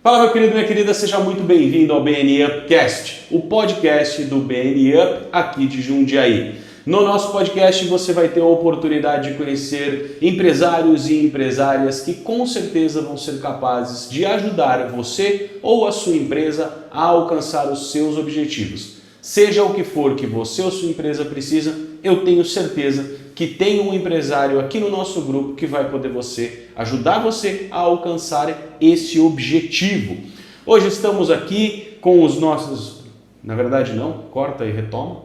Fala, meu querido, minha querida, seja muito bem-vindo ao BN Upcast, o podcast do BN Up aqui de Jundiaí. No nosso podcast você vai ter a oportunidade de conhecer empresários e empresárias que com certeza vão ser capazes de ajudar você ou a sua empresa a alcançar os seus objetivos. Seja o que for que você ou sua empresa precisa, eu tenho certeza que tem um empresário aqui no nosso grupo que vai poder ajudar você a alcançar esse objetivo. Hoje estamos aqui com os nossos... Na verdade não, corta e retoma.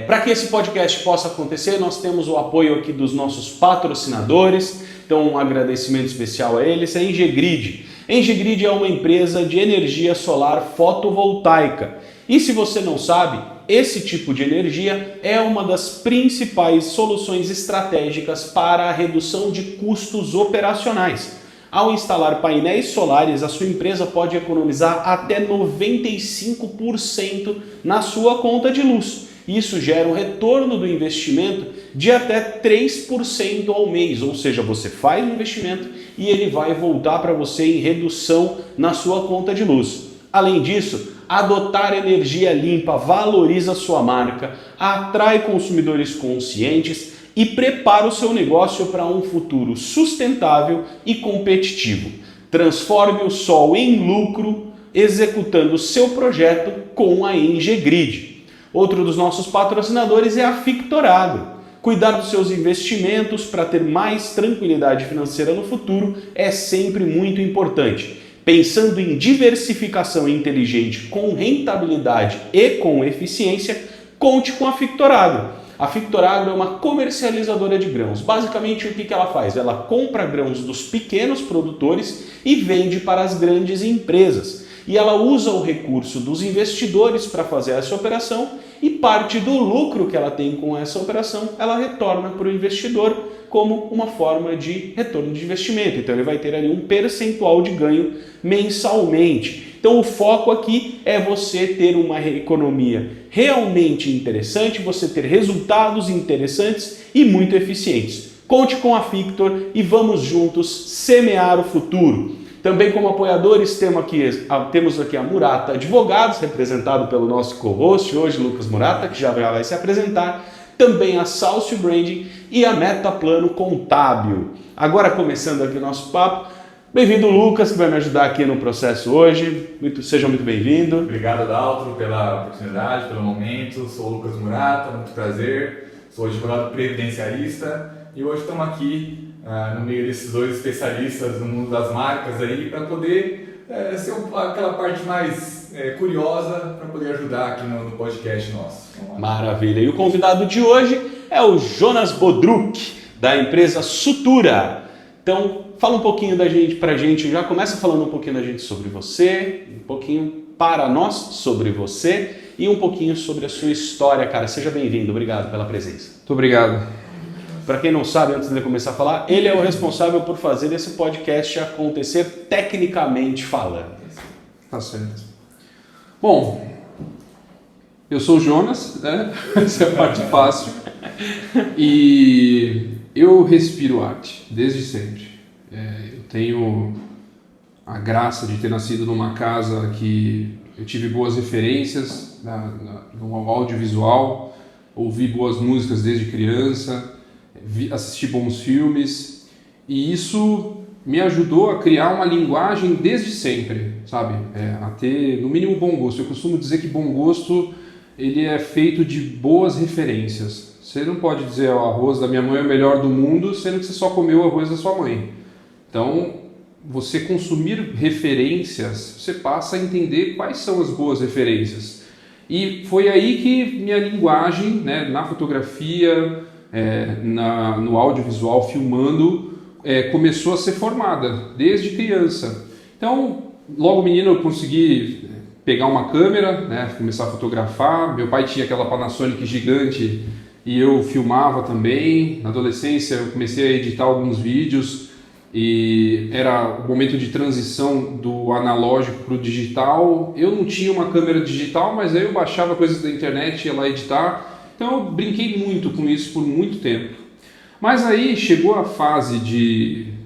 Para que esse podcast possa acontecer, nós temos o apoio aqui dos nossos patrocinadores. Então um agradecimento especial a eles, a Engegrid. A Engegrid é uma empresa de energia solar fotovoltaica. E se você não sabe, esse tipo de energia é uma das principais soluções estratégicas para a redução de custos operacionais. Ao instalar painéis solares, a sua empresa pode economizar até 95% na sua conta de luz. Isso gera um retorno do investimento de até 3% ao mês, ou seja, você faz um investimento e ele vai voltar para você em redução na sua conta de luz. Além disso, adotar energia limpa valoriza sua marca, atrai consumidores conscientes e prepara o seu negócio para um futuro sustentável e competitivo. Transforme o sol em lucro executando seu projeto com a Engegrid. Outro dos nossos patrocinadores é a Fictoragro. Cuidar dos seus investimentos para ter mais tranquilidade financeira no futuro é sempre muito importante. Pensando em diversificação inteligente com rentabilidade e com eficiência, conte com a Fictoragro. A Fictoragro é uma comercializadora de grãos. Basicamente, o que ela faz? Ela compra grãos dos pequenos produtores e vende para as grandes empresas. E ela usa o recurso dos investidores para fazer essa operação e parte do lucro que ela tem com essa operação, ela retorna para o investidor como uma forma de retorno de investimento. Então ele vai ter ali um percentual de ganho mensalmente. Então o foco aqui é você ter uma economia realmente interessante, você ter resultados interessantes e muito eficientes. Conte com a Fictor e vamos juntos semear o futuro. Também como apoiadores temos aqui a Murata Advogados, representado pelo nosso co-host hoje, Lucas Murata, que já vai se apresentar. Também a Salcio Branding e a Metaplano Contábil. Agora começando aqui o nosso papo, bem-vindo Lucas, que vai me ajudar aqui no processo hoje. Seja muito bem-vindo. Obrigado, Daltro, pela oportunidade, pelo momento. Sou o Lucas Murata, muito prazer. Sou advogado previdenciarista e hoje estamos aqui no meio desses dois especialistas no mundo das marcas aí para poder ser aquela parte mais curiosa para poder ajudar aqui no podcast nosso. Maravilha. E o convidado de hoje é o Jonas Bodruk, da empresa Sutura. Então, fala um pouquinho da gente pra gente, já começa falando um pouquinho da gente sobre você, um pouquinho para nós sobre você e um pouquinho sobre a sua história, cara. Seja bem-vindo, obrigado pela presença. Muito obrigado. Para quem não sabe, antes de eu começar a falar, ele é o responsável por fazer esse podcast acontecer tecnicamente falando. Tá certo. Bom, eu sou o Jonas, né? Essa é a parte fácil. E eu respiro arte, desde sempre. Eu tenho a graça de ter nascido numa casa que eu tive boas referências no audiovisual, ouvi boas músicas desde criança, assisti bons filmes, e isso me ajudou a criar uma linguagem desde sempre, sabe? A ter, no mínimo, bom gosto. Eu costumo dizer que bom gosto ele é feito de boas referências. Você não pode dizer o arroz da minha mãe é o melhor do mundo, sendo que você só comeu o arroz da sua mãe. Então, você consumir referências, você passa a entender quais são as boas referências. E foi aí que minha linguagem, né, na fotografia, no audiovisual, filmando, começou a ser formada, desde criança. Então, logo menino eu consegui pegar uma câmera, né, começar a fotografar. Meu pai tinha aquela Panasonic gigante e eu filmava também. Na adolescência eu comecei a editar alguns vídeos e era o momento de transição do analógico para o digital. Eu não tinha uma câmera digital, mas aí eu baixava coisas da internet e ia lá editar. Então eu brinquei muito com isso por muito tempo. Mas aí chegou a fase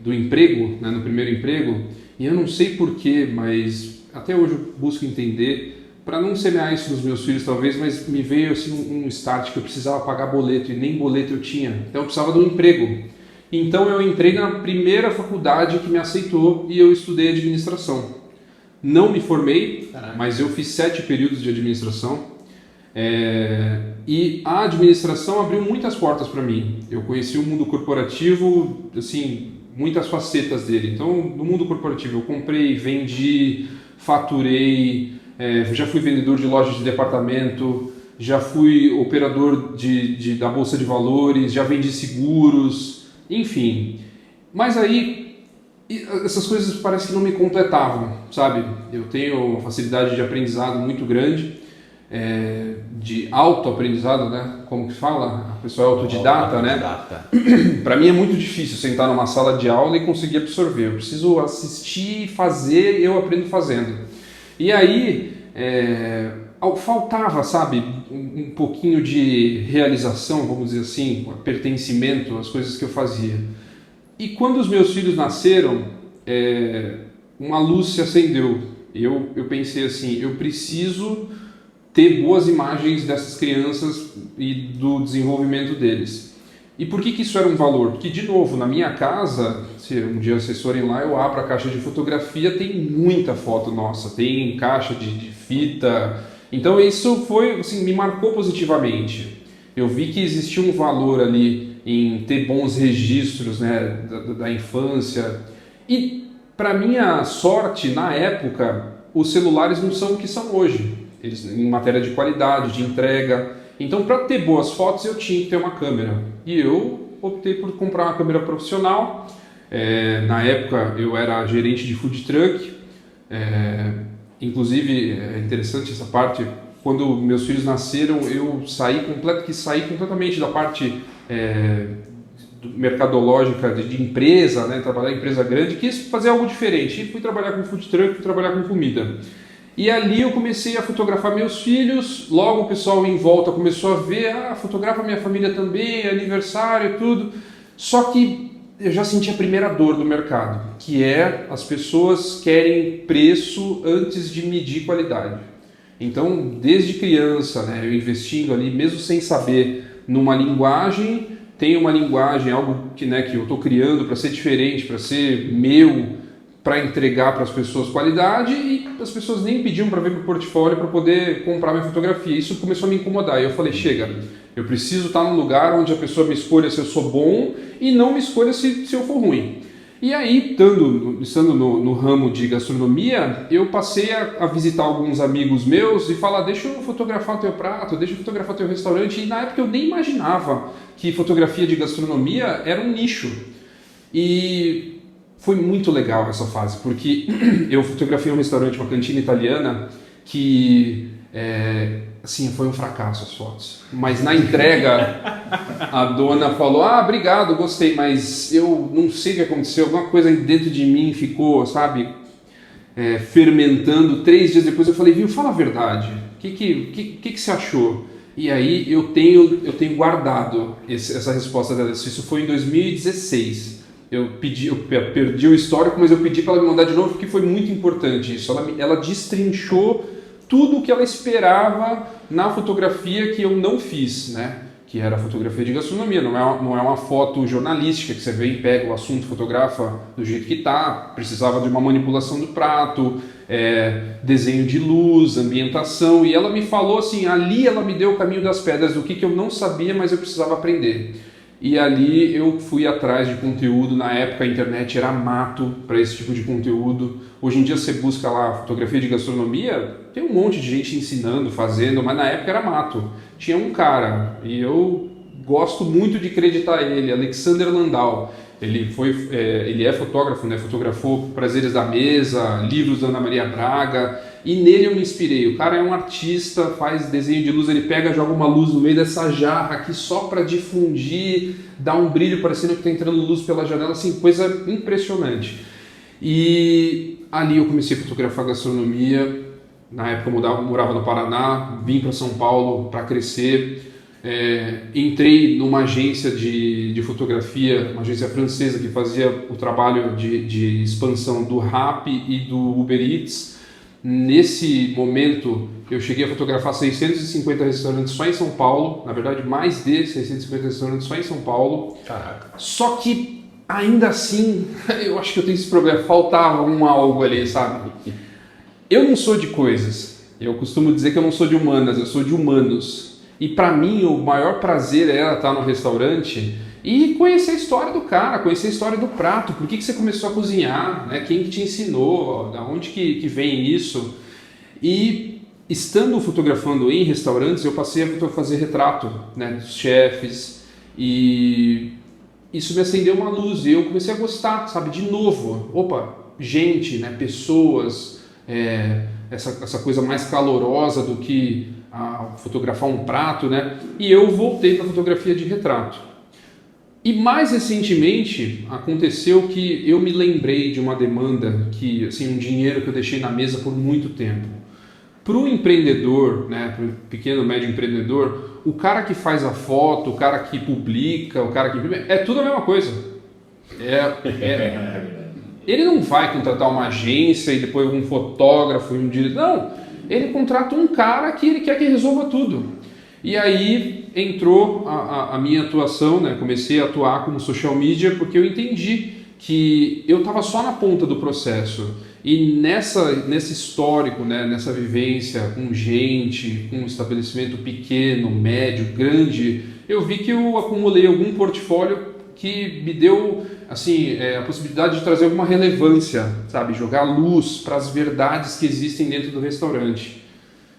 do emprego, né, no primeiro emprego, E eu não sei porquê, mas até hoje eu busco entender, para não semear isso nos meus filhos talvez, mas me veio assim um start que eu precisava pagar boleto e nem boleto eu tinha. Então eu precisava de um emprego. Então eu entrei na primeira faculdade que me aceitou e eu estudei administração. Não me formei, mas eu fiz 7 períodos de administração. E a administração abriu muitas portas para mim. Eu conheci o mundo corporativo, assim, muitas facetas dele. Então, no mundo corporativo eu comprei, vendi, faturei, já fui vendedor de lojas de departamento, já fui operador da Bolsa de Valores, já vendi seguros, enfim. Mas aí, essas coisas parece que não me completavam, sabe? Eu tenho uma facilidade de aprendizado muito grande, de autoaprendizado, né? Como que fala? A pessoa é autodidata, né? Para mim é muito difícil sentar numa sala de aula e conseguir absorver. Eu preciso assistir, fazer, eu aprendo fazendo. E aí, faltava, sabe, um pouquinho de realização, vamos dizer assim, pertencimento às coisas que eu fazia. E quando os meus filhos nasceram, uma luz se acendeu. Eu pensei assim, eu preciso ter boas imagens dessas crianças e do desenvolvimento deles. E por que isso era um valor? Porque, de novo, na minha casa, se um dia vocês forem lá, eu abro a caixa de fotografia, tem muita foto nossa, tem caixa de fita. Então isso foi, assim, me marcou positivamente. Eu vi que existia um valor ali em ter bons registros, né, da infância. E, para minha sorte, na época, os celulares não são o que são hoje. Eles, em matéria de qualidade, de entrega. Então, para ter boas fotos, eu tinha que ter uma câmera. E eu optei por comprar uma câmera profissional. Na época, eu era gerente de food truck. Inclusive, é interessante essa parte. Quando meus filhos nasceram, eu saí completamente da parte mercadológica de empresa, né? Trabalhar em empresa grande. Quis fazer algo diferente. E fui trabalhar com food truck, fui trabalhar com comida. E ali eu comecei a fotografar meus filhos, logo o pessoal em volta começou a ver, fotografa minha família também, aniversário e tudo. Só que eu já senti a primeira dor do mercado, que é as pessoas querem preço antes de medir qualidade. Então, desde criança, né, eu investindo ali, mesmo sem saber, numa linguagem, tem uma linguagem, algo que eu estou criando para ser diferente, para ser meu, para entregar para as pessoas qualidade, e as pessoas nem pediam para ver meu portfólio para poder comprar minha fotografia. Isso começou a me incomodar. E eu falei, chega, eu preciso estar num lugar onde a pessoa me escolha se eu sou bom e não me escolha se eu for ruim. E aí, estando no ramo de gastronomia, eu passei a visitar alguns amigos meus e falar, deixa eu fotografar o teu prato, deixa eu fotografar o teu restaurante. E na época eu nem imaginava que fotografia de gastronomia era um nicho. E foi muito legal essa fase, porque eu fotografei um restaurante, uma cantina italiana, que assim, foi um fracasso as fotos. Mas na entrega, a dona falou, obrigado, gostei, mas eu não sei o que aconteceu, alguma coisa dentro de mim ficou, sabe, fermentando. 3 dias depois eu falei, viu, fala a verdade, o que você achou? E aí eu tenho guardado essa resposta dela. Isso foi em 2016. Eu perdi o histórico, mas eu pedi para ela me mandar de novo porque foi muito importante isso. Ela destrinchou tudo o que ela esperava na fotografia que eu não fiz, né? Que era a fotografia de gastronomia. Não é uma foto jornalística que você vem e pega o assunto, fotografa do jeito que está. Precisava de uma manipulação do prato, desenho de luz, ambientação. E ela me falou assim, ali ela me deu o caminho das pedras do que eu não sabia, mas eu precisava aprender. E ali eu fui atrás de conteúdo. Na época a internet era mato para esse tipo de conteúdo. Hoje em dia você busca lá fotografia de gastronomia, tem um monte de gente ensinando, fazendo, mas na época era mato. Tinha um cara, e eu gosto muito de acreditar ele, Alexander Landau. Ele é fotógrafo, né? Fotografou Prazeres da Mesa, livros da Ana Maria Braga, e nele eu me inspirei. O cara é um artista, faz desenho de luz, ele joga uma luz no meio dessa jarra aqui só para difundir, dá um brilho parecendo que está entrando luz pela janela, assim, coisa impressionante. E ali eu comecei a fotografar gastronomia. Na época eu morava no Paraná, vim para São Paulo para crescer. Entrei numa agência de fotografia, uma agência francesa que fazia o trabalho de expansão do Rappi e do Uber Eats. Nesse momento, eu cheguei a fotografar 650 restaurantes só em São Paulo, na verdade mais de 650 restaurantes só em São Paulo. Caraca. Só que, ainda assim, eu acho que eu tenho esse problema, faltava algo ali, sabe? Eu não sou de coisas, eu costumo dizer que eu não sou de humanas, eu sou de humanos. E para mim o maior prazer era estar no restaurante e conhecer a história do cara, conhecer a história do prato, por que você começou a cozinhar, né? Quem que te ensinou, da onde que vem isso. E estando fotografando em restaurantes, eu passei a fazer retrato, né, dos chefes, e isso me acendeu uma luz e eu comecei a gostar, sabe, de novo. Opa, gente, né, pessoas, essa coisa mais calorosa do que a fotografar um prato, né? E eu voltei para a fotografia de retrato. E mais recentemente aconteceu que eu me lembrei de uma demanda que, assim, um dinheiro que eu deixei na mesa por muito tempo. Para o empreendedor, né, para o pequeno, médio empreendedor, o cara que faz a foto, o cara que publica, o cara que imprime, é tudo a mesma coisa. Ele não vai contratar uma agência e depois um fotógrafo e um diretor. Não. Ele contrata um cara que ele quer que resolva tudo. E aí entrou a minha atuação, né? Comecei a atuar como social media porque eu entendi que eu estava só na ponta do processo. E nesse histórico, né? Nessa vivência com gente, com um estabelecimento pequeno, médio, grande, eu vi que eu acumulei algum portfólio que me deu assim, a possibilidade de trazer alguma relevância, sabe? Jogar luz para as verdades que existem dentro do restaurante.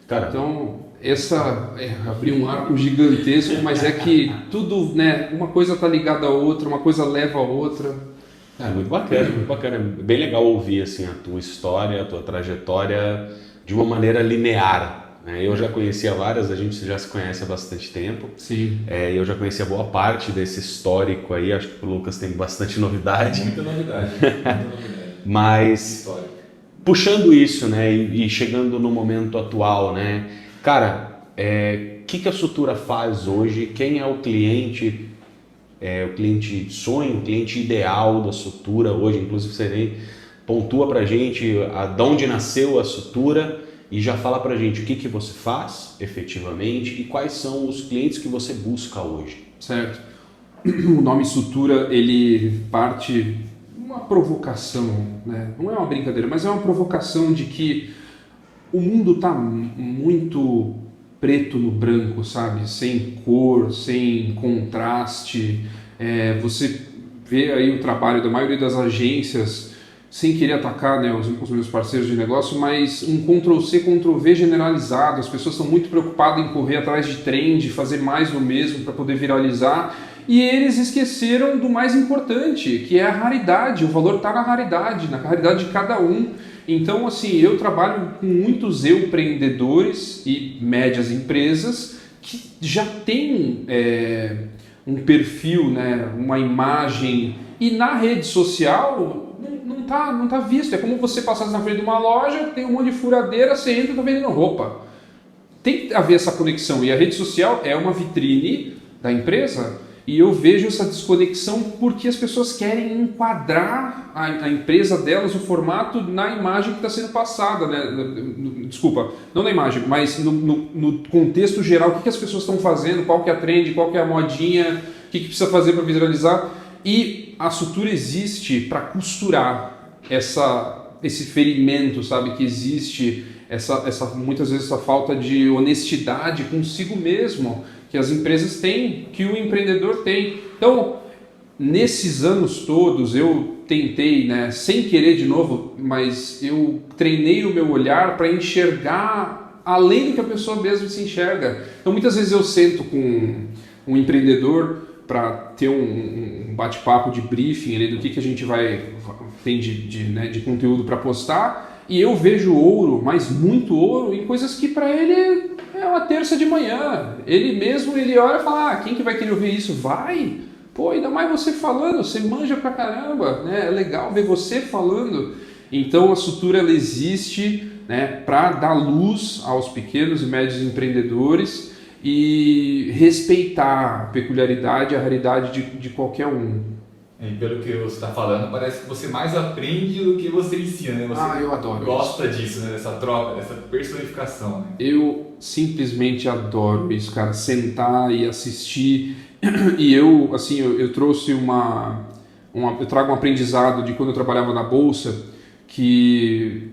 Cara, então, abrir um arco gigantesco, mas é que tudo, né? Uma coisa está ligada à outra, uma coisa leva a outra. Muito bacana, muito bacana. É bem legal ouvir assim, a tua história, a tua trajetória de uma maneira linear. Eu já conhecia várias, a gente já se conhece há bastante tempo. Sim. Eu já conhecia boa parte desse histórico aí, acho que o Lucas tem bastante novidade. Muita novidade. Mas, puxando isso, né, e chegando no momento atual, né, cara, que a Sutura faz hoje? Quem é o cliente sonho, o cliente ideal da Sutura hoje? Inclusive, você pontua pra gente de onde nasceu a Sutura. E já fala pra gente o que você faz efetivamente e quais são os clientes que você busca hoje. Certo. O nome Sutura, ele parte de uma provocação, né? Não é uma brincadeira, mas é uma provocação de que o mundo tá muito preto no branco, sabe? Sem cor, sem contraste. Você vê aí o trabalho da maioria das agências, sem querer atacar, né, os meus parceiros de negócio, mas um Ctrl-C, Ctrl-V generalizado. As pessoas estão muito preocupadas em correr atrás de trend, fazer mais do mesmo para poder viralizar, e eles esqueceram do mais importante, que é a raridade. O valor está na raridade de cada um. Então, assim, eu trabalho com muitos empreendedores e médias empresas que já têm um perfil, né, uma imagem, e na rede social não tá visto. É como você passar na frente de uma loja, tem um monte de furadeira, você entra e tá vendendo roupa. Tem que haver essa conexão, e a rede social é uma vitrine da empresa, e eu vejo essa desconexão porque as pessoas querem enquadrar a empresa delas, o formato, na imagem que está sendo passada, né? Desculpa, não na imagem, mas no contexto geral. O que as pessoas estão fazendo, qual que é a trend, qual que é a modinha, o que precisa fazer para viralizar. E a Sutura existe para costurar esse ferimento, sabe, que existe, muitas vezes essa falta de honestidade consigo mesmo, que as empresas têm, que o empreendedor tem. Então, nesses anos todos, eu tentei, né, sem querer de novo, mas eu treinei o meu olhar para enxergar além do que a pessoa mesmo se enxerga. Então, muitas vezes eu sento com um empreendedor para ter um bate-papo de briefing ali do que a gente tem de conteúdo para postar, e eu vejo ouro, mas muito ouro, em coisas que para ele é uma terça de manhã. Ele olha e fala, quem que vai querer ouvir isso? Vai! Pô, ainda mais você falando, você manja pra caramba, né? É legal ver você falando. Então a Sutura, ela existe, né, para dar luz aos pequenos e médios empreendedores. e respeitar a peculiaridade e a raridade de qualquer um. E pelo que você está falando, parece que você mais aprende do que você ensina, né? Você Eu adoro gosta disso, né? Dessa troca, dessa personificação, né? Eu simplesmente adoro isso, cara, sentar e assistir. E eu, assim, eu trouxe eu trago um aprendizado de quando eu trabalhava na Bolsa, que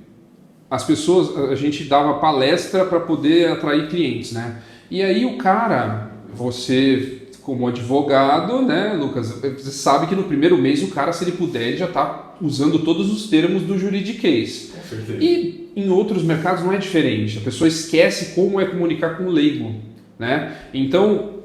as pessoas, a gente dava palestra para poder atrair clientes, né? E aí o cara, você como advogado, né, Lucas, você sabe que no primeiro mês o cara, se ele puder, ele já está usando todos os termos do juridiquês. Com certeza. E em outros mercados não é diferente. A pessoa esquece como é comunicar com o leigo, né? Então,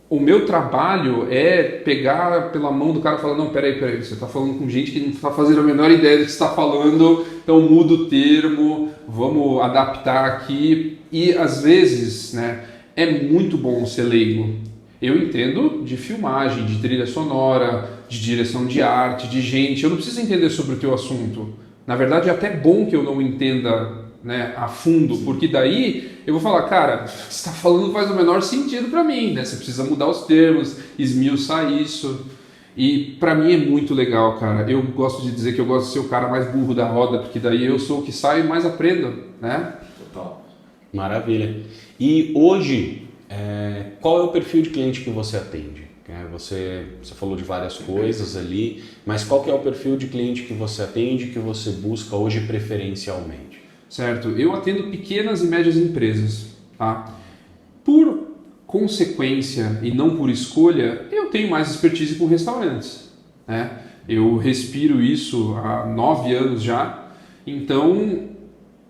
o meu trabalho é pegar pela mão do cara e falar, não, peraí, você está falando com gente que não está fazendo a menor ideia do que você está falando, então muda o termo, vamos adaptar aqui. E às vezes, né, é muito bom ser leigo. Eu entendo de filmagem, de trilha sonora, de direção de arte, de gente. Eu não preciso entender sobre o teu assunto. Na verdade, é até bom que eu não entenda, né, a fundo, porque daí eu vou falar, cara, você está falando faz o menor sentido para mim, né? Você precisa mudar os termos, esmiuçar isso. E para mim é muito legal, cara. Eu gosto de dizer que eu gosto de ser o cara mais burro da roda, porque daí eu sou o que saio e mais aprendo, né? Total. Maravilha. E hoje, qual é o perfil de cliente que você atende? Você falou de várias coisas ali, mas qual que é o perfil de cliente que você atende, que você busca hoje preferencialmente? Certo. Eu atendo pequenas e médias empresas, tá? Por consequência e não por escolha, eu tenho mais expertise com restaurantes, né? Eu respiro isso há 9 anos já, então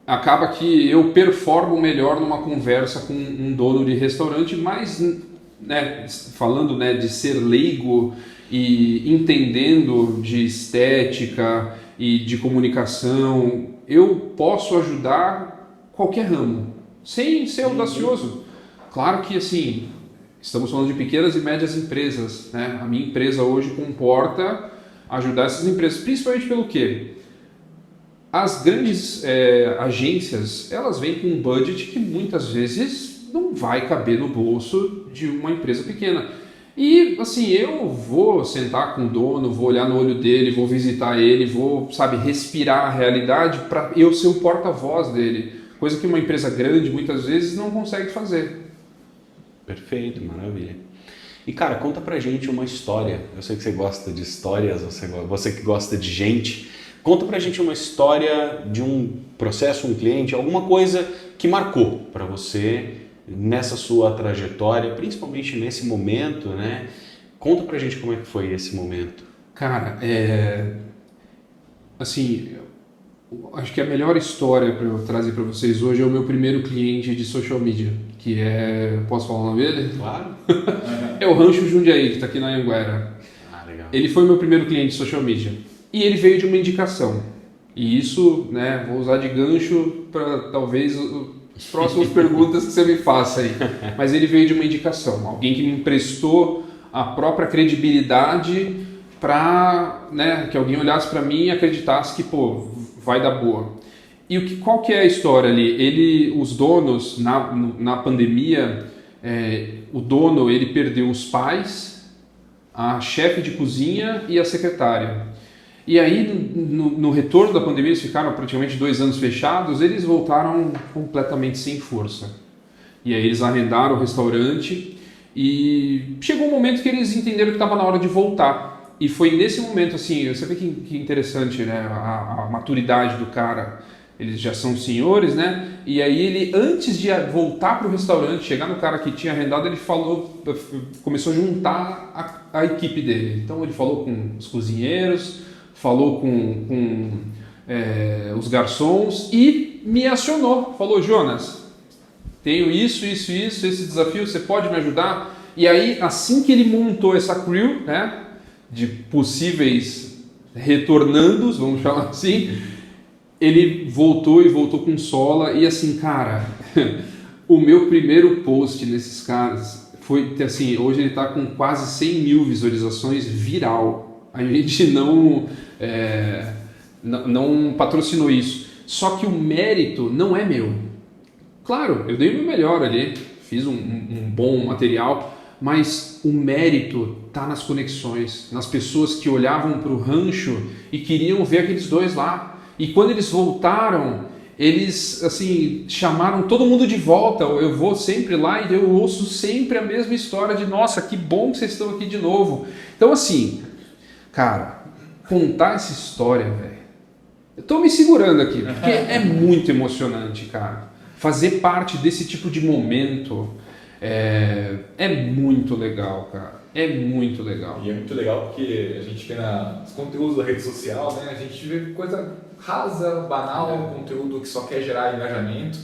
acaba que eu performo melhor numa conversa com um dono de restaurante, mas, né, falando, né, de ser leigo e entendendo de estética e de comunicação, eu posso ajudar qualquer ramo, sem ser audacioso. Claro que, assim, estamos falando de pequenas e médias empresas, né? A minha empresa hoje comporta ajudar essas empresas, principalmente pelo quê? As grandes agências, elas vêm com um budget que muitas vezes não vai caber no bolso de uma empresa pequena. E assim, eu vou sentar com o dono, vou olhar no olho dele, vou visitar ele, vou, sabe, respirar a realidade para eu ser o porta-voz dele. Coisa que uma empresa grande muitas vezes não consegue fazer. Perfeito, maravilha. E cara, conta pra gente uma história. Eu sei que você gosta de histórias, você que gosta de gente. Conta pra gente uma história de um processo, um cliente, alguma coisa que marcou para você nessa sua trajetória, principalmente nesse momento, né? Conta pra gente como é que foi esse momento. Cara, assim, acho que a melhor história para eu trazer para vocês hoje é o meu primeiro cliente de social media, que posso falar o nome dele? Claro. É o Rancho Jundiaí, que está aqui na Anhanguera. Ah, legal. Ele foi meu primeiro cliente de social media. E ele veio de uma indicação. E isso, né, vou usar de gancho para talvez as próximas perguntas que você me faça aí. Mas ele veio de uma indicação. Alguém que me emprestou a própria credibilidade para, né, que alguém olhasse para mim e acreditasse que, pô, vai dar boa. E qual que é a história ali? Os donos, na pandemia, o dono ele perdeu os pais, a chefe de cozinha e a secretária. E aí, no retorno da pandemia, eles ficaram praticamente 2 anos fechados, eles voltaram completamente sem força. E aí eles arrendaram o restaurante e chegou um momento que eles entenderam que estava na hora de voltar. E foi nesse momento, assim, você vê que interessante, né, a maturidade do cara. Eles já são senhores, né? E aí ele, antes de voltar para o restaurante, chegar no cara que tinha arrendado, ele começou a juntar a equipe dele. Então ele falou com os cozinheiros, falou com os garçons e me acionou. Falou, Jonas, tenho isso, esse desafio, você pode me ajudar? E aí, assim que ele montou essa crew, né, de possíveis retornandos, vamos chamar assim, ele voltou com sola. E assim, cara, o meu primeiro post nesses caras foi, assim, hoje ele está com quase 100 mil visualizações, viral. A gente não patrocinou isso. Só que o mérito não é meu. Claro, eu dei o meu melhor ali, fiz um bom material, mas o mérito tá nas conexões, nas pessoas que olhavam para o rancho e queriam ver aqueles dois lá. E quando eles voltaram, eles assim chamaram todo mundo de volta. Eu vou sempre lá e eu ouço sempre a mesma história de nossa, que bom que vocês estão aqui de novo. Então assim, cara, contar essa história, velho, eu tô me segurando aqui, porque é muito emocionante, cara. Fazer parte desse tipo de momento é muito legal, cara. É muito legal. E é muito legal porque a gente vê nos conteúdos da rede social, né? A gente vê coisa rasa, banal, conteúdo que só quer gerar engajamento.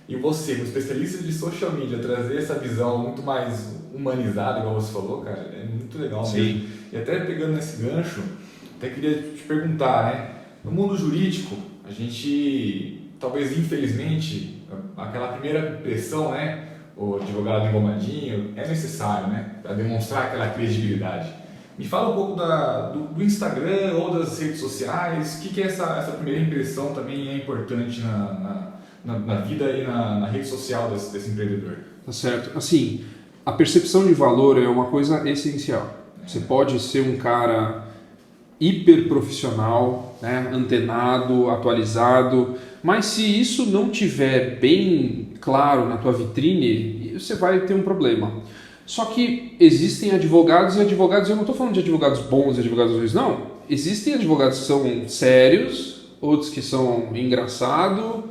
E você, um especialista de social media, trazer essa visão muito mais humanizada, igual você falou, cara, é muito legal mesmo. E até pegando nesse gancho, até queria te perguntar, né? No mundo jurídico, a gente, talvez infelizmente, aquela primeira impressão, né? O advogado engomadinho é necessário, né? Para demonstrar aquela credibilidade. Me fala um pouco do Instagram ou das redes sociais. O que é essa primeira impressão também é importante na vida e na rede social desse empreendedor? Tá certo. Assim, a percepção de valor é uma coisa essencial. Você pode ser um cara hiper profissional, né? Antenado, atualizado, mas se isso não tiver bem claro na tua vitrine, você vai ter um problema. Só que existem advogados e advogados, eu não estou falando de advogados bons e advogados ruins, não. Existem advogados que são sérios, outros que são engraçados,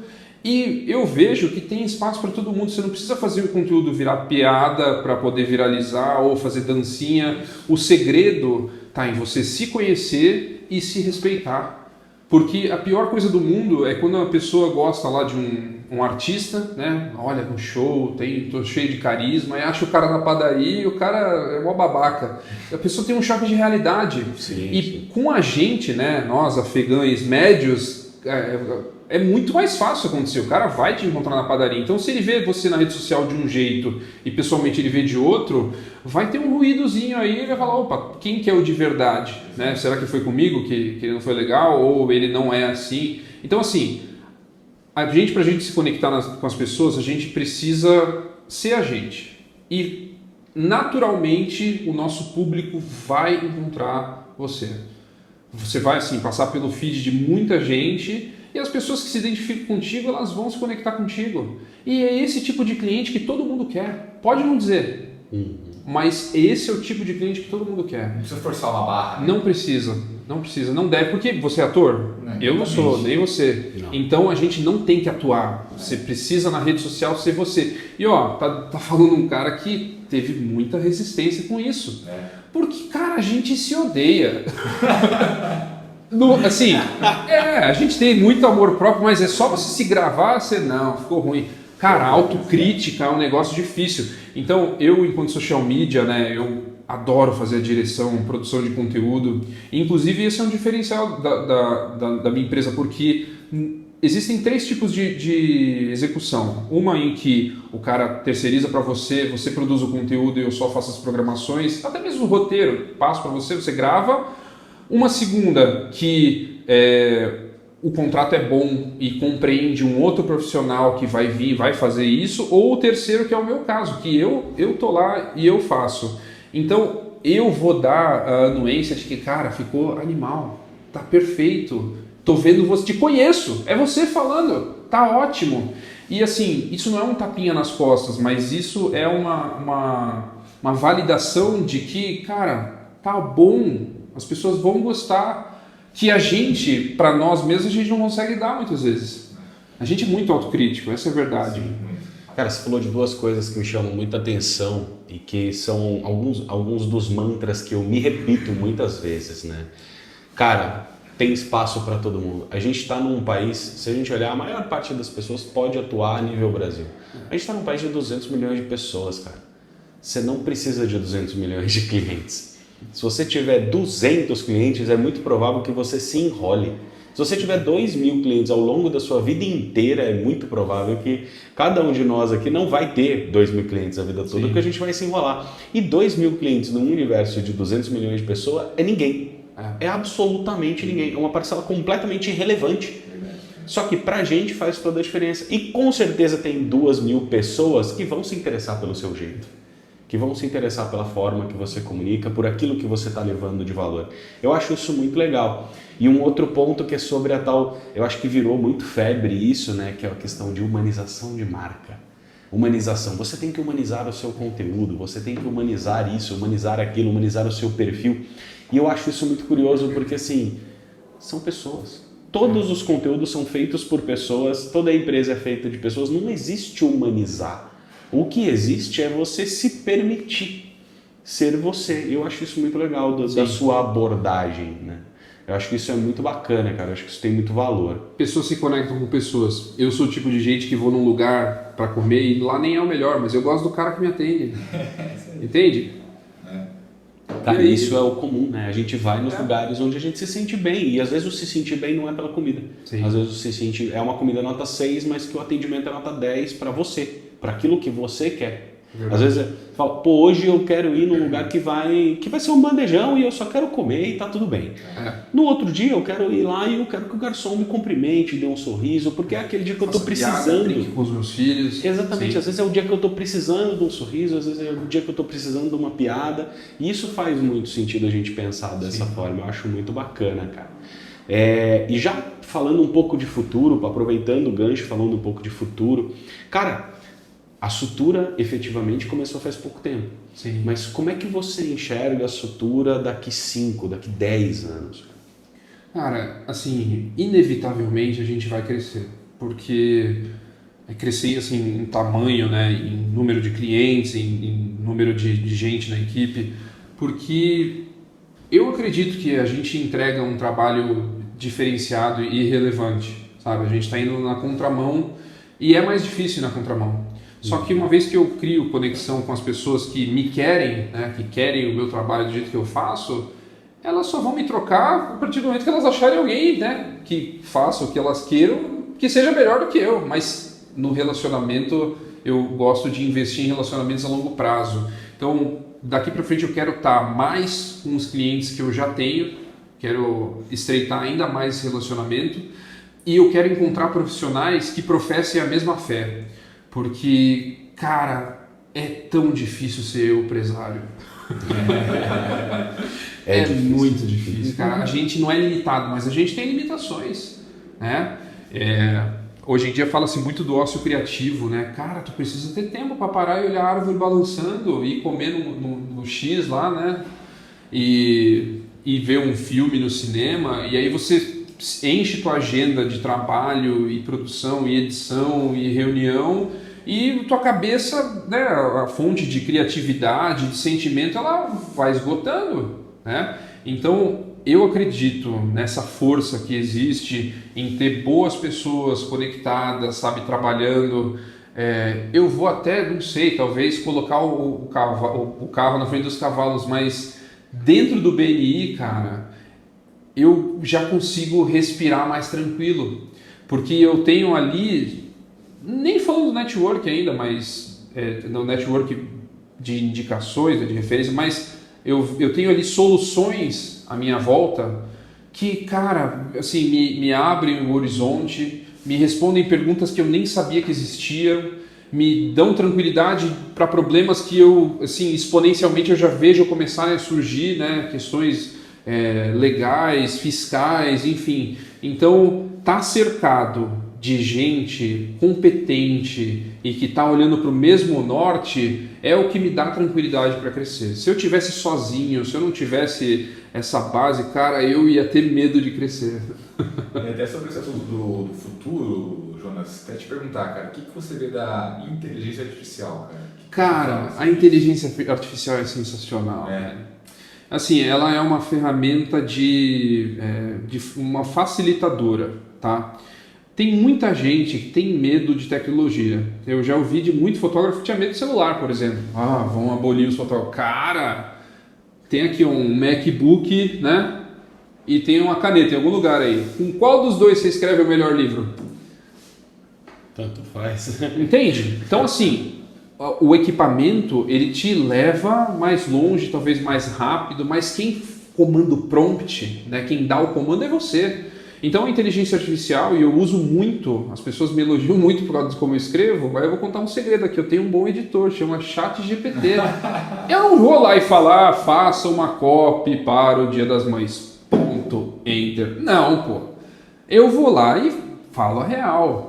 e eu vejo que tem espaço para todo mundo. Você não precisa fazer o conteúdo virar piada para poder viralizar ou fazer dancinha. O segredo está em você se conhecer e se respeitar. Porque a pior coisa do mundo é quando a pessoa gosta lá de um artista, né? Olha, no show, tô cheio de carisma, e acha o cara na padaria e o cara é uma babaca. A pessoa tem um choque de realidade. Sim. Com a gente, né? Nós, afegães médios, é muito mais fácil acontecer. O cara vai te encontrar na padaria. Então, se ele vê você na rede social de um jeito e pessoalmente ele vê de outro, vai ter um ruídozinho aí, ele vai falar, opa, quem que é o de verdade? Né? Será que foi comigo que ele não foi legal? Ou ele não é assim? Então, assim, pra gente se conectar com as pessoas, a gente precisa ser a gente. E, naturalmente, o nosso público vai encontrar você. Você vai, assim, passar pelo feed de muita gente e as pessoas que se identificam contigo, elas vão se conectar contigo. E é esse tipo de cliente que todo mundo quer. Pode não dizer, mas esse é o tipo de cliente que todo mundo quer. Não precisa forçar uma barra. Né? Não precisa, não deve. Porque você é ator? Eu não sou, nem você. Não. Então a gente não tem que atuar. Você precisa na rede social ser você. E ó, tá falando um cara que teve muita resistência com isso. Porque, cara, a gente se odeia. Assim, a gente tem muito amor próprio, mas é só você se gravar, você não, ficou ruim. Cara, autocrítica é um negócio difícil. Então, eu, enquanto social media, né, eu adoro fazer a direção, produção de conteúdo. Inclusive, esse é um diferencial da minha empresa, porque existem 3 tipos de execução. Uma em que o cara terceiriza para você, você produz o conteúdo e eu só faço as programações, até mesmo o roteiro, passo para você, você grava. Uma segunda que o contrato é bom e compreende um outro profissional que vai vir, vai fazer isso, ou o terceiro que é o meu caso, que eu tô lá e eu faço. Então eu vou dar a anuência de que, cara, ficou animal, tá perfeito, tô vendo você, te conheço, é você falando, tá ótimo. E assim, isso não é um tapinha nas costas, mas isso é uma validação de que, cara, tá bom. As pessoas vão gostar, que a gente, para nós mesmos, a gente não consegue dar muitas vezes. A gente é muito autocrítico, essa é a verdade. Sim. Cara, você falou de 2 coisas que me chamam muita atenção e que são alguns dos mantras que eu me repito muitas vezes, né? Cara, tem espaço para todo mundo. A gente está num país, se a gente olhar, a maior parte das pessoas pode atuar a nível Brasil. A gente está num país de 200 milhões de pessoas, cara. Você não precisa de 200 milhões de clientes. Se você tiver 200 clientes, é muito provável que você se enrole. Se você tiver 2.000 clientes ao longo da sua vida inteira, é muito provável que cada um de nós aqui não vai ter 2.000 clientes a vida toda, porque a gente vai se enrolar. E 2.000 clientes num universo de 200 milhões de pessoas é ninguém. É absolutamente ninguém. É uma parcela completamente irrelevante. Só que pra gente faz toda a diferença. E com certeza tem 2.000 pessoas que vão se interessar pelo seu jeito, que vão se interessar pela forma que você comunica, por aquilo que você está levando de valor. Eu acho isso muito legal. E um outro ponto que é sobre a tal, eu acho que virou muito febre isso, né, que é a questão de humanização de marca. Humanização. Você tem que humanizar o seu conteúdo, você tem que humanizar isso, humanizar aquilo, humanizar o seu perfil. E eu acho isso muito curioso porque, assim, são pessoas. Todos os conteúdos são feitos por pessoas, toda empresa é feita de pessoas, não existe humanizar. O que existe é você se permitir ser você. Eu acho isso muito legal da sua abordagem, né? Eu acho que isso é muito bacana, cara. Eu acho que isso tem muito valor. Pessoas se conectam com pessoas. Eu sou o tipo de gente que vou num lugar para comer e lá nem é o melhor, mas eu gosto do cara que me atende. Entende? Cara, isso é o comum, né? A gente vai nos lugares onde a gente se sente bem. E às vezes o se sentir bem não é pela comida. Sim. Às vezes o se sentir é uma comida nota 6, mas que o atendimento é nota 10 para você, para aquilo que você quer. Às vezes eu falo, pô, hoje eu quero ir num lugar que vai ser um bandejão e eu só quero comer e tá tudo bem. No outro dia eu quero ir lá e eu quero que o garçom me cumprimente, dê um sorriso, porque é aquele dia que eu tô precisando. Brinque com os meus filhos. Exatamente, às vezes é o dia que eu tô precisando de um sorriso, às vezes é o dia que eu tô precisando de uma piada. E isso faz muito sentido a gente pensar dessa forma, eu acho muito bacana, cara. E já falando um pouco de futuro, aproveitando o gancho, falando um pouco de futuro, cara, a Sutura efetivamente começou faz pouco tempo. Sim. Mas como é que você enxerga a Sutura daqui 5, daqui 10 anos? Cara, assim, inevitavelmente a gente vai crescer. Porque é crescer assim, em tamanho, né, em número de clientes, em número de gente na equipe. Porque eu acredito que a gente entrega um trabalho diferenciado e relevante. Sabe? A gente está indo na contramão e é mais difícil na contramão. Só que uma vez que eu crio conexão com as pessoas que me querem, né, que querem o meu trabalho do jeito que eu faço, elas só vão me trocar a partir do momento que elas acharem alguém, né, que faça o que elas queiram, que seja melhor do que eu. Mas no relacionamento eu gosto de investir em relacionamentos a longo prazo. Então daqui para frente eu quero estar mais com os clientes que eu já tenho, quero estreitar ainda mais esse relacionamento e eu quero encontrar profissionais que professem a mesma fé. Porque, cara, é tão difícil ser eu empresário. É muito difícil, cara. A gente não é limitado, mas a gente tem limitações, né? Hoje em dia fala-se muito do ócio criativo, né? Cara, tu precisa ter tempo para parar e olhar a árvore balançando e comer no X lá, né? E ver um filme no cinema, e aí você enche tua agenda de trabalho e produção e edição e reunião e tua cabeça, né, a fonte de criatividade, de sentimento, ela vai esgotando, né? Então eu acredito nessa força que existe em ter boas pessoas conectadas, sabe, trabalhando. Eu vou até, não sei, talvez colocar o carro na frente dos cavalos, mas dentro do BNI, cara, eu já consigo respirar mais tranquilo, porque eu tenho ali, nem falando do network ainda, mas no network de indicações, de referência, mas eu tenho ali soluções à minha volta que, cara, assim, me abrem o horizonte, me respondem perguntas que eu nem sabia que existiam, me dão tranquilidade para problemas que eu, assim, exponencialmente eu já vejo começarem a surgir, né, questões legais, fiscais, enfim. Então, tá cercado de gente competente e que tá olhando para o mesmo norte é o que me dá tranquilidade para crescer. Se eu tivesse sozinho, se eu não tivesse essa base, cara, eu ia ter medo de crescer. E até sobre esse assunto do futuro, Jonas, até te perguntar, cara, o que você vê da inteligência artificial, cara? Cara, a inteligência artificial é sensacional, né? Assim, ela é uma ferramenta de uma facilitadora, tá? Tem muita gente que tem medo de tecnologia. Eu já ouvi de muito fotógrafo que tinha medo de celular, por exemplo. Vão abolir os fotógrafos. Cara, tem aqui um MacBook, né? E tem uma caneta em algum lugar aí. Com qual dos dois você escreve o melhor livro? Tanto faz. Entende? Então, assim, o equipamento, ele te leva mais longe, talvez mais rápido, mas quem comanda o prompt, né, quem dá o comando é você. Então a inteligência artificial, e eu uso muito, as pessoas me elogiam muito por causa de como eu escrevo, mas eu vou contar um segredo aqui, eu tenho um bom editor, chama ChatGPT. Eu não vou lá e falar, faça uma copy para o Dia das Mães, ponto, enter. Não, pô. Eu vou lá e falo a real.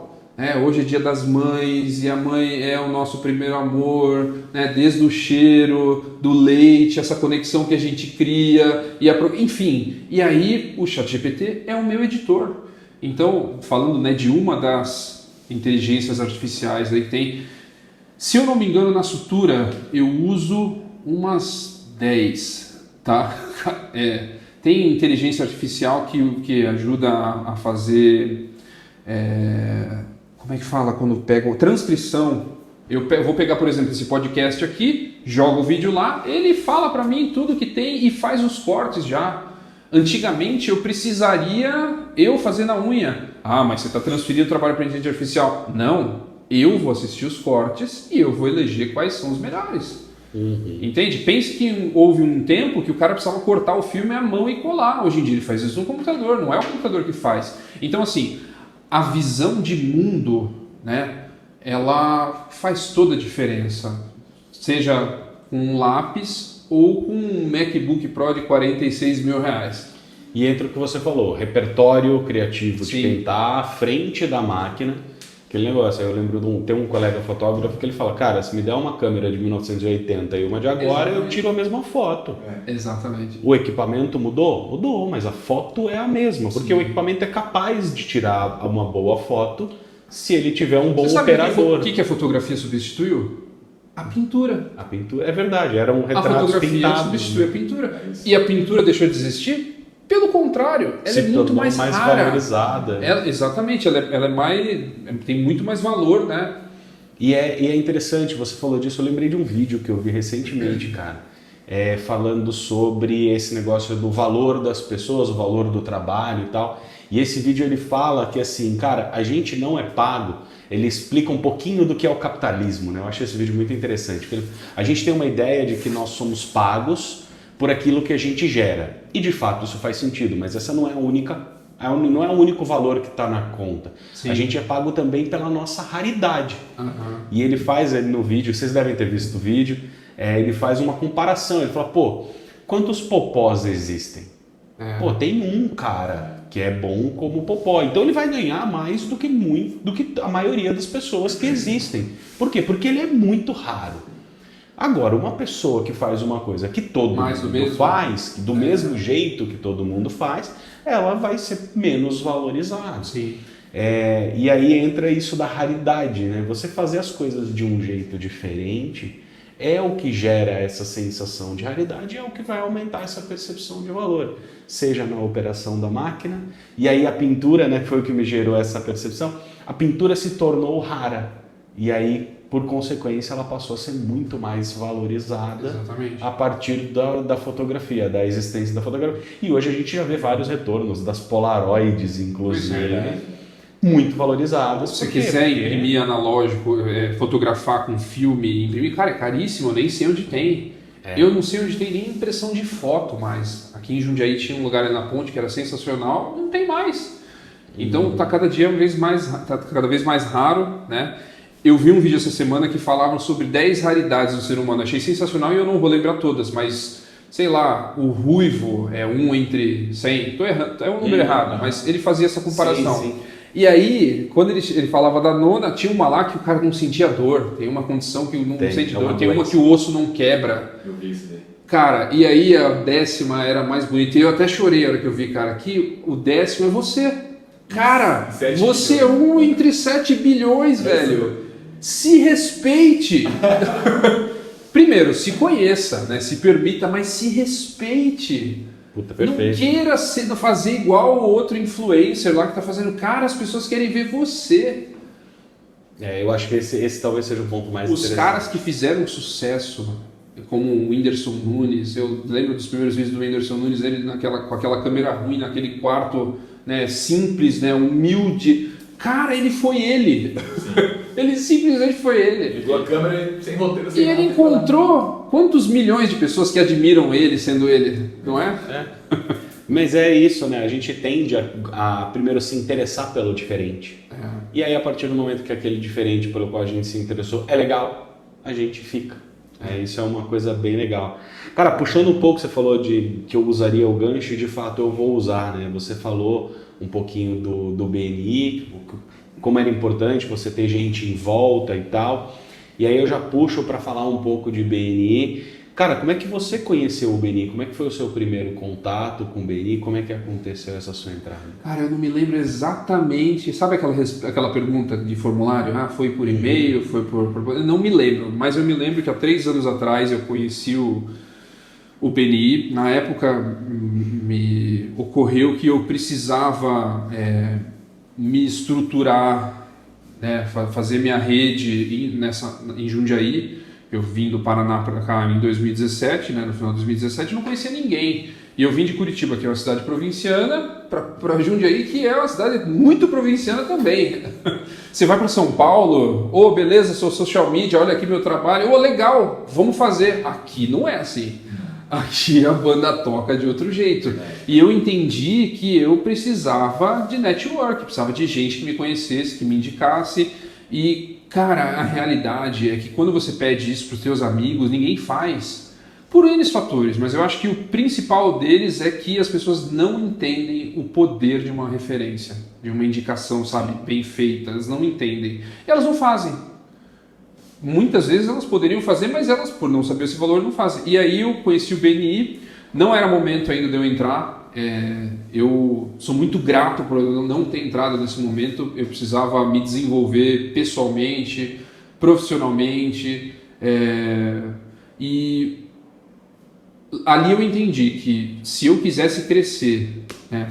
Hoje é Dia das Mães e a mãe é o nosso primeiro amor, né? Desde o cheiro, do leite, essa conexão que a gente cria, enfim. E aí o ChatGPT é o meu editor. Então, falando, né, de uma das inteligências artificiais aí que tem, se eu não me engano, na Sutura eu uso umas 10, tá? Tem inteligência artificial que ajuda a fazer... como é que fala quando pega transcrição? Eu vou pegar, por exemplo, esse podcast aqui, jogo o vídeo lá, ele fala para mim tudo que tem e faz os cortes já. Antigamente eu precisaria fazer na unha. Ah, mas você está transferindo o trabalho para a inteligência artificial. Não, eu vou assistir os cortes e eu vou eleger quais são os melhores. Entende? Pense que houve um tempo que o cara precisava cortar o filme à mão e colar. Hoje em dia ele faz isso no computador, não é o computador que faz. Então assim, a visão de mundo, né, ela faz toda a diferença, seja com um lápis ou com um MacBook Pro de 46 mil reais. E entra o que você falou, repertório criativo de Sim. quem está à frente da máquina. Aquele negócio, eu lembro tem um colega fotógrafo que ele fala, cara, se me der uma câmera de 1980 e uma de agora, eu tiro a mesma foto. Exatamente. O equipamento mudou? Mudou, mas a foto é a mesma, porque Sim. o equipamento é capaz de tirar uma boa foto se ele tiver um bom Você sabe operador. o que a fotografia substituiu? A pintura. A pintura, é verdade, era um A retrato fotografia pintado. substitui a pintura. E a pintura deixou de existir? Pelo contrário, ela Se é muito tornou mais rara. valorizada. Exatamente, ela tem muito mais valor, né? E é interessante, você falou disso, eu lembrei de um vídeo que eu vi recentemente, cara, falando sobre esse negócio do valor das pessoas, o valor do trabalho e tal. E esse vídeo ele fala que assim, cara, a gente não é pago, ele explica um pouquinho do que é o capitalismo, né? Eu achei esse vídeo muito interessante. A gente tem uma ideia de que nós somos pagos por aquilo que a gente gera. E de fato isso faz sentido, mas essa não é não é o único valor que está na conta. Sim. A gente é pago também pela nossa raridade. Uhum. E ele faz no vídeo, vocês devem ter visto o vídeo, ele faz uma comparação, ele fala, pô, quantos popós existem? Pô, tem um cara que é bom como popó, então ele vai ganhar mais do que a maioria das pessoas que existem. Por quê? Porque ele é muito raro. Agora, uma pessoa que faz uma coisa que todo mundo faz, do mesmo jeito que todo mundo faz, ela vai ser menos valorizada. Sim. E aí entra isso da raridade, né? Você fazer as coisas de um jeito diferente é o que gera essa sensação de raridade, é o que vai aumentar essa percepção de valor, seja na operação da máquina, e aí a pintura, né, foi o que me gerou essa percepção, a pintura se tornou rara, e aí, por consequência, ela passou a ser muito mais valorizada. Exatamente. A partir da fotografia, da existência da fotografia. E hoje a gente já vê vários retornos, das Polaroids, inclusive, muito valorizadas. Se você quiser imprimir analógico, fotografar com filme, imprimir, cara, é caríssimo, eu nem sei onde tem. Eu não sei onde tem nem impressão de foto mais. Aqui em Jundiaí tinha um lugar ali na ponte que era sensacional, não tem mais. Então está cada vez mais raro, né? Eu vi um vídeo essa semana que falavam sobre 10 raridades do ser humano. Achei sensacional e eu não vou lembrar todas, mas, sei lá, o ruivo é 1 entre 100. Estou errando, é um número errado, mas ele fazia essa comparação. Sim. E aí, quando ele falava da nona, tinha uma lá que o cara não sentia dor. Tem uma condição que não sente dor. Tem uma que o osso não quebra. Eu vi isso daí. Cara, e aí a 10ª era mais bonita. E eu até chorei a hora que eu vi, cara, que o 10º é você. Cara, você é 1 entre 7 bilhões, velho. Se respeite. Primeiro, se conheça, né? Se permita, mas se respeite. Puta, perfeito. Não queira fazer igual o outro influencer lá que tá fazendo. Cara, as pessoas querem ver você. Eu acho que esse talvez seja o ponto mais interessante. Os caras que fizeram sucesso, como o Whindersson Nunes, eu lembro dos primeiros vídeos do Whindersson Nunes, ele com aquela câmera ruim, naquele quarto, né, simples, né, humilde. Cara, ele foi ele. Ele simplesmente foi ele. Ligou a câmera sem roteiro. E ele encontrou quantos milhões de pessoas que admiram ele sendo ele, não é? Mas é isso, né? A gente tende a primeiro se interessar pelo diferente. E aí, a partir do momento que aquele diferente pelo qual a gente se interessou é legal, a gente fica. Isso é uma coisa bem legal. Cara, puxando um pouco, você falou de que eu usaria o gancho, e de fato eu vou usar, né? Você falou um pouquinho do BNI, como era importante você ter gente em volta e tal. E aí eu já puxo para falar um pouco de BNI. Cara, como é que você conheceu o BNI? Como é que foi o seu primeiro contato com o BNI? Como é que aconteceu essa sua entrada? Cara, eu não me lembro exatamente. Sabe aquela pergunta de formulário? Ah, foi por e-mail, foi por... Eu não me lembro, mas eu me lembro que há 3 anos atrás eu conheci o BNI. Na época me ocorreu que eu precisava me estruturar, né, fazer minha rede em Jundiaí. Eu vim do Paraná para cá em 2017, né, no final de 2017, não conhecia ninguém. E eu vim de Curitiba, que é uma cidade provinciana, para Jundiaí, que é uma cidade muito provinciana também. Você vai para São Paulo, beleza, sou social media, olha aqui meu trabalho, legal, vamos fazer. Aqui não é assim. Aqui a banda toca de outro jeito. E eu entendi que eu precisava de network, precisava de gente que me conhecesse, que me indicasse. E, cara, a realidade é que quando você pede isso para os seus amigos, ninguém faz. Por N fatores, mas eu acho que o principal deles é que as pessoas não entendem o poder de uma referência, de uma indicação, sabe, bem feita. Elas não entendem. E elas não fazem. Muitas vezes elas poderiam fazer, mas elas, por não saber esse valor, não fazem. E aí eu conheci o BNI, não era momento ainda de eu entrar. Eu sou muito grato por eu não ter entrado nesse momento. Eu precisava me desenvolver pessoalmente, profissionalmente, e ali eu entendi que se eu quisesse crescer, né,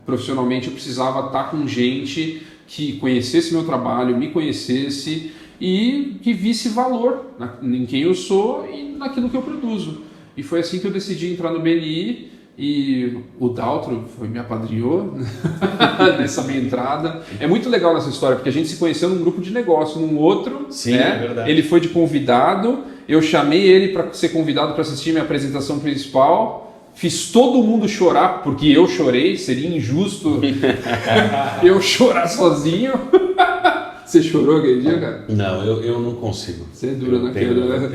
profissionalmente, eu precisava estar com gente que conhecesse meu trabalho, me conhecesse e que visse valor em quem eu sou e naquilo que eu produzo. E foi assim que eu decidi entrar no BNI. E o Daltro me apadrinhou nessa minha entrada. É muito legal nessa história, porque a gente se conheceu num grupo de negócio, num outro. Sim, é verdade. Ele foi de convidado, eu chamei ele para ser convidado para assistir minha apresentação principal. Fiz todo mundo chorar, porque eu chorei, seria injusto eu chorar sozinho. Você chorou aquele dia, cara? Não, eu não consigo. Você é dura naquela, né?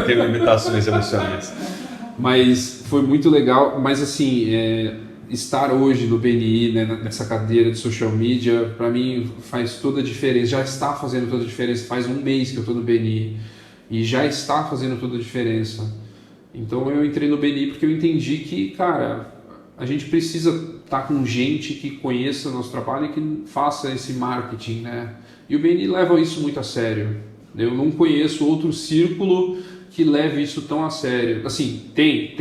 Tenho limitações emocionais. Mas foi muito legal, mas assim, estar hoje no BNI, né, nessa cadeira de social media, para mim faz toda a diferença, já está fazendo toda a diferença, faz 1 mês que eu estou no BNI e já está fazendo toda a diferença. Então eu entrei no BNI porque eu entendi que, cara, a gente precisa estar com gente que conheça o nosso trabalho e que faça esse marketing, né? E o BNI leva isso muito a sério. Eu não conheço outro círculo que leve isso tão a sério. Assim, tem,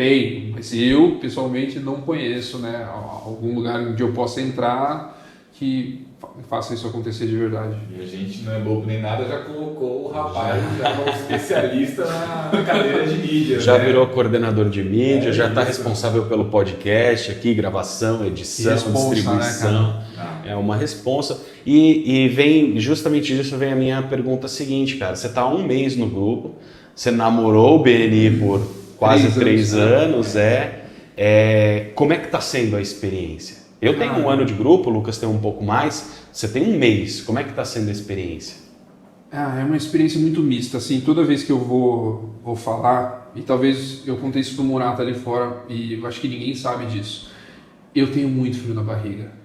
mas eu pessoalmente não conheço, né, algum lugar onde eu possa entrar que faça isso acontecer de verdade. E a gente não é bobo nem nada, já colocou o rapaz, já é um especialista na cadeira de mídia. Já né? virou coordenador de mídia, já está responsável pelo podcast aqui, gravação, edição, distribuição. Né, é uma responsa. E vem, justamente disso vem a minha pergunta seguinte, cara. Você está há 1 mês no grupo, você namorou o BNI por quase 3 anos, como é que está sendo a experiência? Eu tenho 1 ano de grupo, o Lucas tem um pouco mais, você tem 1 mês, como é que está sendo a experiência? É uma experiência muito mista, assim, toda vez que eu vou falar, e talvez eu contei isso pro Murata ali fora, e eu acho que ninguém sabe disso, eu tenho muito frio na barriga.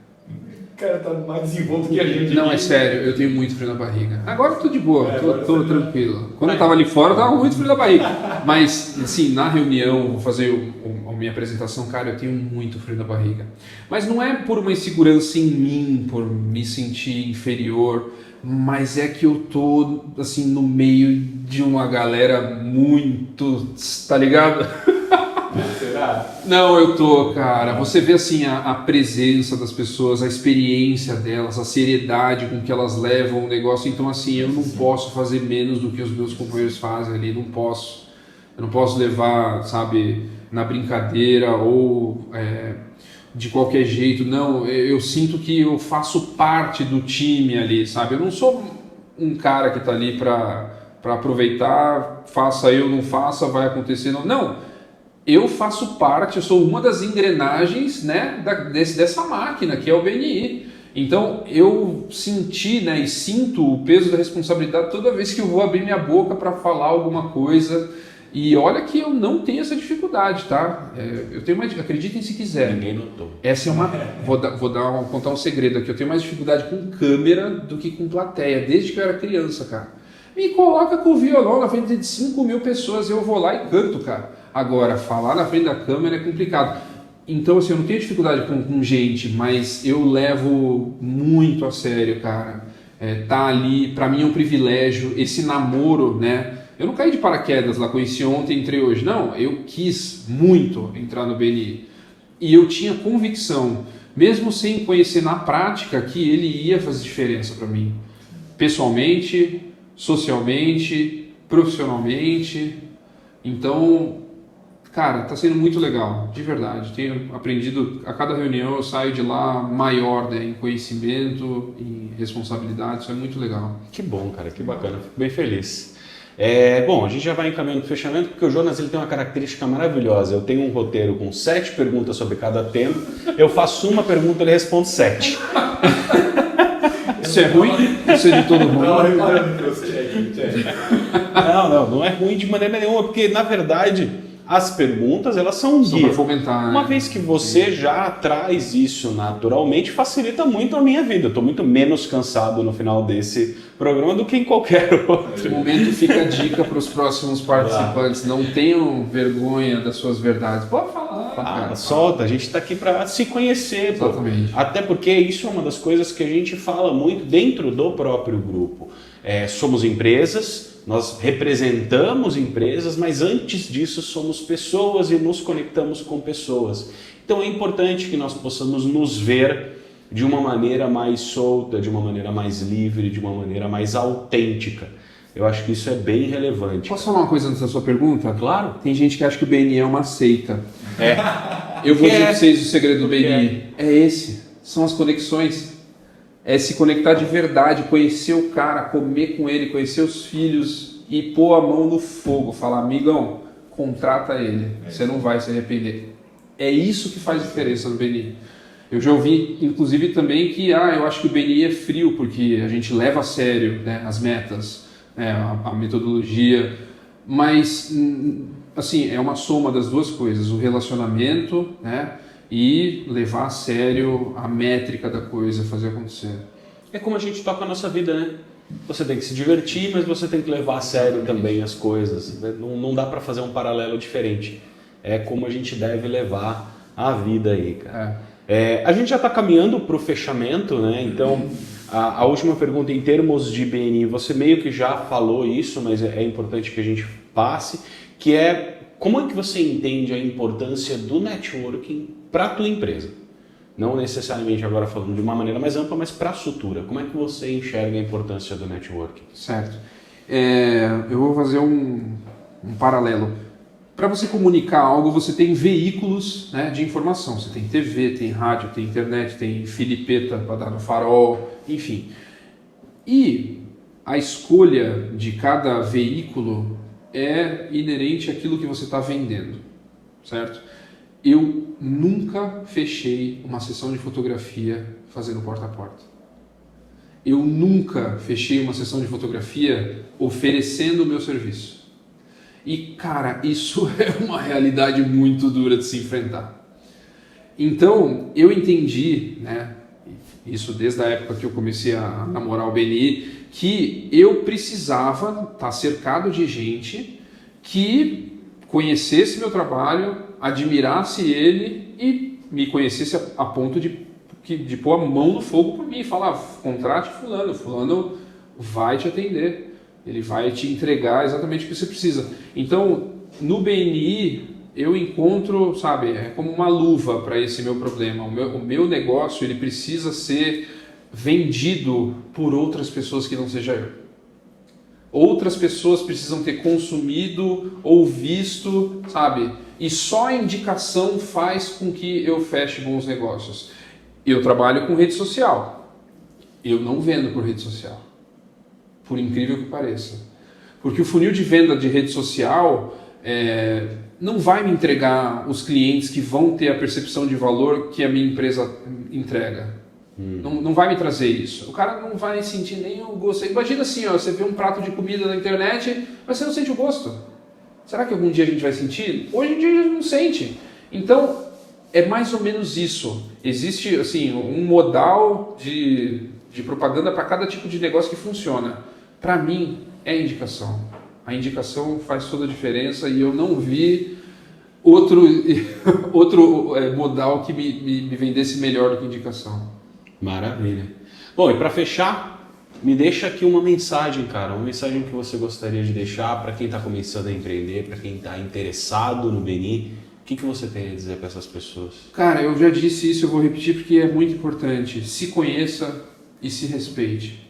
O cara tá mais desenvolto que a gente. Não, é sério, eu tenho muito frio na barriga. Agora eu tô de boa, tô tranquilo. Quando eu tava ali fora, eu tava muito frio na barriga. Mas, assim, na reunião, vou fazer a minha apresentação, cara, eu tenho muito frio na barriga. Mas não é por uma insegurança em mim, por me sentir inferior, mas é que eu tô, assim, no meio de uma galera muito, tá ligado? Será? Não, eu tô, cara. Você vê assim a presença das pessoas, a experiência delas, a seriedade com que elas levam o negócio. Então, assim, eu não posso fazer menos do que os meus companheiros fazem ali. Não posso. Eu não posso levar, sabe, na brincadeira ou de qualquer jeito. Não, eu sinto que eu faço parte do time ali, sabe? Eu não sou um cara que tá ali pra aproveitar, faça eu, não faça, vai acontecer. Não. eu faço parte, eu sou uma das engrenagens, né, dessa máquina que é o BNI. Então eu senti, né, e sinto o peso da responsabilidade toda vez que eu vou abrir minha boca para falar alguma coisa. E olha que eu não tenho essa dificuldade, tá? Eu tenho mais, acreditem se quiser. Ninguém notou. Essa é uma, contar um segredo aqui. Eu tenho mais dificuldade com câmera do que com plateia, desde que eu era criança, cara. Me coloca com o violão na frente de 5 mil pessoas, eu vou lá e canto, cara. Agora, falar na frente da câmera é complicado. Então, assim, eu não tenho dificuldade com gente, mas eu levo muito a sério, cara. Tá ali, pra mim é um privilégio, esse namoro, né? Eu não caí de paraquedas lá, conheci ontem, entrei hoje. Não, eu quis muito entrar no BNI. E eu tinha convicção, mesmo sem conhecer na prática, que ele ia fazer diferença para mim. Pessoalmente, socialmente, profissionalmente. Então, cara, tá sendo muito legal, de verdade. Tenho aprendido, a cada reunião eu saio de lá maior, né, em conhecimento, em responsabilidade, isso é muito legal. Que bom, cara, que bacana, fico bem feliz. Bom, a gente já vai encaminhando para o fechamento, porque o Jonas ele tem uma característica maravilhosa. Eu tenho um roteiro com 7 perguntas sobre cada tema, eu faço uma pergunta, ele responde 7. Isso é ruim? Isso é de todo mundo? Não é ruim de maneira nenhuma, porque na verdade as perguntas elas são um guia. Para fomentar, Uma vez que você já traz isso naturalmente, facilita muito a minha vida. Eu estou muito menos cansado no final desse programa do que em qualquer outro. No momento fica a dica para os próximos participantes. Não tenham vergonha das suas verdades. Pode falar. Cara, solta. A gente está aqui para se conhecer. Exatamente. Até porque isso é uma das coisas que a gente fala muito dentro do próprio grupo. Somos empresas, nós representamos empresas, mas antes disso somos pessoas e nos conectamos com pessoas. Então é importante que nós possamos nos ver de uma maneira mais solta, de uma maneira mais livre, de uma maneira mais autêntica. Eu acho que isso é bem relevante. Posso falar uma coisa antes da sua pergunta? Claro. Tem gente que acha que o BNI é uma seita. Eu vou dizer para vocês o segredo do BNI. É esse. São as conexões. É se conectar de verdade, conhecer o cara, comer com ele, conhecer os filhos e pôr a mão no fogo. Falar, amigão, contrata ele. Você não vai se arrepender. É isso que faz diferença no BNI. Eu já ouvi, inclusive, também que eu acho que o BNI é frio, porque a gente leva a sério, né, as metas, né, a metodologia, mas, assim, é uma soma das duas coisas, o relacionamento, né, e levar a sério a métrica da coisa, fazer acontecer. É como a gente toca a nossa vida, né? Você tem que se divertir, mas você tem que levar a sério também as coisas. Não dá para fazer um paralelo diferente. É como a gente deve levar a vida aí, cara. A gente já está caminhando para o fechamento, né? Então, a última pergunta em termos de BNI, você meio que já falou isso, mas é importante que a gente passe, que é como é que você entende a importância do networking para a tua empresa? Não necessariamente agora falando de uma maneira mais ampla, mas para a Sutura. Como é que você enxerga a importância do networking? Certo. Eu vou fazer um paralelo. Para você comunicar algo, você tem veículos, né, de informação. Você tem TV, tem rádio, tem internet, tem filipeta para dar no farol, enfim. E a escolha de cada veículo é inerente àquilo que você está vendendo, certo? Eu nunca fechei uma sessão de fotografia fazendo porta a porta. Eu nunca fechei uma sessão de fotografia oferecendo o meu serviço. E, cara, isso é uma realidade muito dura de se enfrentar. Então, eu entendi, né, isso desde a época que eu comecei a namorar o BNI, que eu precisava estar cercado de gente que conhecesse meu trabalho, admirasse ele e me conhecesse a ponto de pôr a mão no fogo por mim e falar, contrate fulano vai te atender. Ele vai te entregar exatamente o que você precisa. Então, no BNI, eu encontro, sabe, é como uma luva para esse meu problema. O meu negócio, ele precisa ser vendido por outras pessoas que não seja eu. Outras pessoas precisam ter consumido ou visto, sabe? E só a indicação faz com que eu feche bons negócios. Eu trabalho com rede social. Eu não vendo por rede social. Por incrível que pareça. Porque o funil de venda de rede social, não vai me entregar os clientes que vão ter a percepção de valor que a minha empresa entrega. Não vai me trazer isso. O cara não vai sentir nem o gosto. Imagina assim, ó, você vê um prato de comida na internet, mas você não sente o gosto. Será que algum dia a gente vai sentir? Hoje em dia a gente não sente. Então, é mais ou menos isso. Existe assim, um modal de propaganda para cada tipo de negócio que funciona. Para mim, é indicação. A indicação faz toda a diferença e eu não vi outro modal que me vendesse melhor do que indicação. Maravilha. Bom, e para fechar, me deixa aqui uma mensagem, cara. Uma mensagem que você gostaria de deixar para quem está começando a empreender, para quem está interessado no Beni. O que você tem a dizer para essas pessoas? Cara, eu já disse isso, eu vou repetir porque é muito importante. Se conheça e se respeite.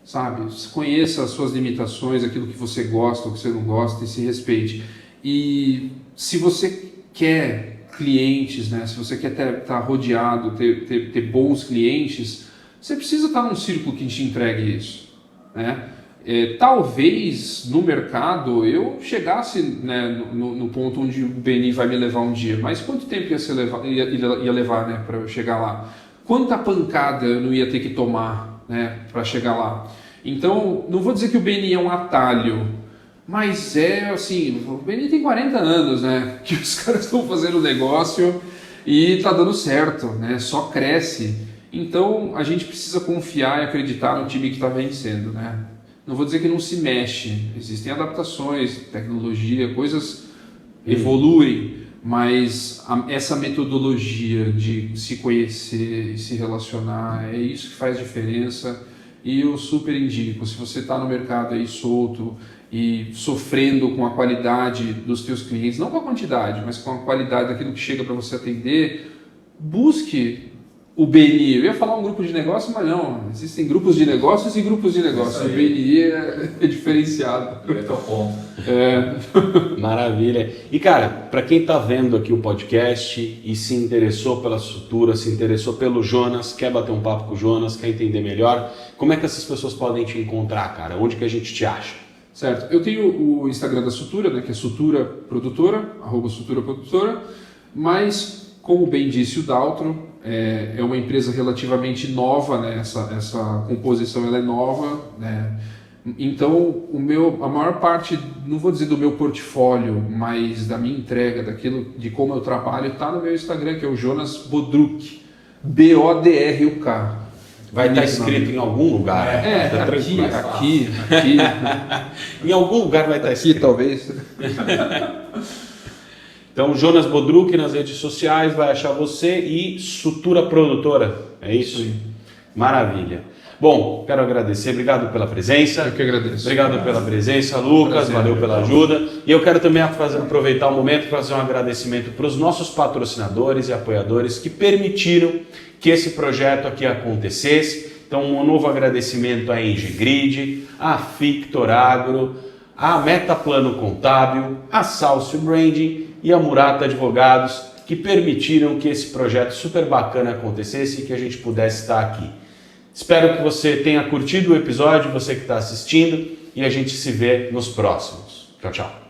Sabe? Conheça as suas limitações, aquilo que você gosta, o que você não gosta, e se respeite. E se você quer clientes, né? Se você quer estar rodeado, ter bons clientes, você precisa estar num círculo que te entregue isso, né? Talvez no mercado eu chegasse, né, no ponto onde o Beni vai me levar um dia, mas quanto tempo ia levar, né, para eu chegar lá? Quanta pancada eu não ia ter que tomar, né, para chegar lá? Então, não vou dizer que o Beni é um atalho, mas é assim, o Beni tem 40 anos, né, que os caras estão fazendo negócio e está dando certo, né, só cresce. Então, a gente precisa confiar e acreditar no time que está vencendo, né? Não vou dizer que não se mexe, existem adaptações, tecnologia, coisas evoluem, mas essa metodologia de se conhecer e se relacionar, é isso que faz diferença. E eu super indico, se você está no mercado aí solto e sofrendo com a qualidade dos teus clientes, não com a quantidade, mas com a qualidade daquilo que chega para você atender, busque o Beni. Eu ia falar um grupo de negócio, mas não, existem grupos de negócios e grupos de negócios. O Beni é diferenciado. É tão bom. Maravilha. E cara, para quem está vendo aqui o podcast e se interessou pela estrutura, se interessou pelo Jonas, quer bater um papo com o Jonas, quer entender melhor, como é que essas pessoas podem te encontrar, cara? Onde que a gente te acha? Certo. Eu tenho o Instagram da Sutura, né, que é Sutura Produtora, @Sutura Produtora, mas, como bem disse o Daltro, é uma empresa relativamente nova, né? Essa composição ela é nova, né? Então a maior parte, não vou dizer do meu portfólio, mas da minha entrega, de como eu trabalho, está no meu Instagram, que é o Jonas Bodruk, Bodruk. Vai estar escrito em algum lugar. Tá aqui. Em algum lugar vai estar escrito. Aqui talvez. Então, Jonas Bodruk nas redes sociais vai achar você e Sutura Produtora, é isso? Sim. Maravilha. Bom, quero agradecer, obrigado pela presença. Eu que agradeço. Obrigado pela presença, Lucas, valeu pela ajuda. E eu quero também aproveitar o momento para fazer um agradecimento para os nossos patrocinadores e apoiadores que permitiram que esse projeto aqui acontecesse. Então, um novo agradecimento à Engegrid, à Fictor Agro, à Metaplano Contábil, à Salcio Branding e a Murata Advogados, que permitiram que esse projeto super bacana acontecesse e que a gente pudesse estar aqui. Espero que você tenha curtido o episódio, você que está assistindo, e a gente se vê nos próximos. Tchau, tchau.